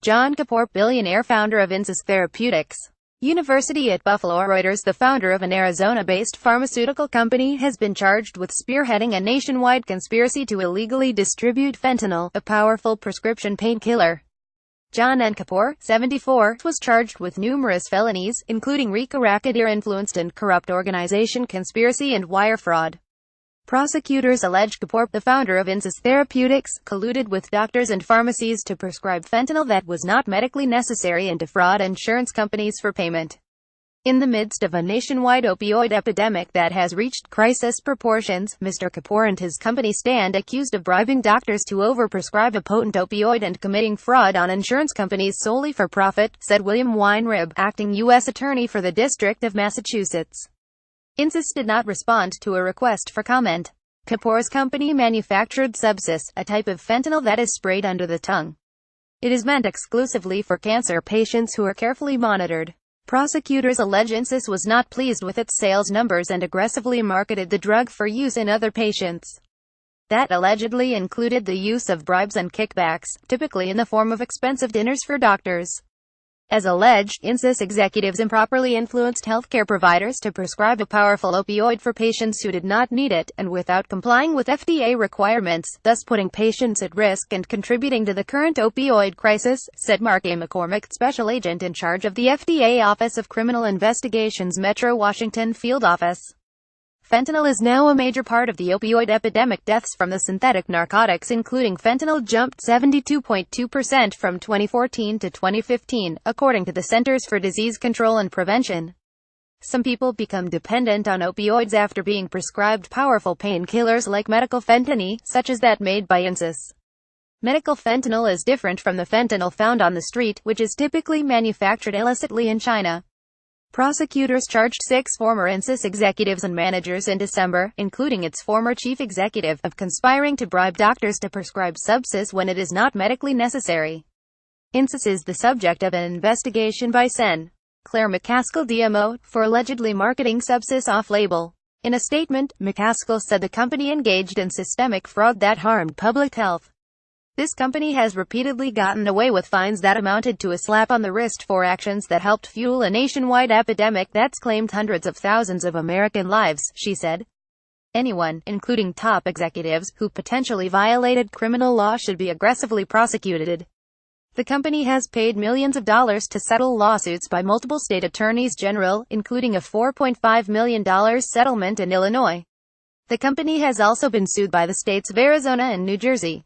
John Kapoor, billionaire founder of Insys Therapeutics. University at Buffalo. Reuters. The founder of an Arizona-based pharmaceutical company has been charged with spearheading a nationwide conspiracy to illegally distribute fentanyl, a powerful prescription painkiller. John N. Kapoor, 74, was charged with numerous felonies, including RICO, racketeer-influenced and corrupt organization, conspiracy and wire fraud. Prosecutors allege Kapoor, the founder of Insys Therapeutics, colluded with doctors and pharmacies to prescribe fentanyl that was not medically necessary and defraud insurance companies for payment. In the midst of a nationwide opioid epidemic that has reached crisis proportions, Mr. Kapoor and his company stand accused of bribing doctors to overprescribe a potent opioid and committing fraud on insurance companies solely for profit, said William Weinrib, acting U.S. Attorney for the District of Massachusetts. Insys did not respond to a request for comment. Kapoor's company manufactured Subsys, a type of fentanyl that is sprayed under the tongue. It is meant exclusively for cancer patients who are carefully monitored. Prosecutors allege Insys was not pleased with its sales numbers and aggressively marketed the drug for use in other patients. That allegedly included the use of bribes and kickbacks, typically in the form of expensive dinners for doctors. As alleged, Insys executives improperly influenced healthcare providers to prescribe a powerful opioid for patients who did not need it, and without complying with FDA requirements, thus putting patients at risk and contributing to the current opioid crisis, said Mark A. McCormick, special agent in charge of the FDA Office of Criminal Investigations Metro Washington Field Office. Fentanyl is now a major part of the opioid epidemic. Deaths from the synthetic narcotics including fentanyl jumped 72.2% from 2014 to 2015, according to the Centers for Disease Control and Prevention. Some people become dependent on opioids after being prescribed powerful painkillers like medical fentanyl, such as that made by Insys. Medical fentanyl is different from the fentanyl found on the street, which is typically manufactured illicitly in China. Prosecutors charged 6 former Insys executives and managers in December, including its former chief executive, of conspiring to bribe doctors to prescribe Subsys when it is not medically necessary. Insys is the subject of an investigation by Sen. Claire McCaskill DMO, for allegedly marketing Subsys off-label. In a statement, McCaskill said the company engaged in systemic fraud that harmed public health. This company has repeatedly gotten away with fines that amounted to a slap on the wrist for actions that helped fuel a nationwide epidemic that's claimed hundreds of thousands of American lives, she said. Anyone, including top executives, who potentially violated criminal law should be aggressively prosecuted. The company has paid millions of dollars to settle lawsuits by multiple state attorneys general, including a $4.5 million settlement in Illinois. The company has also been sued by the states of Arizona and New Jersey.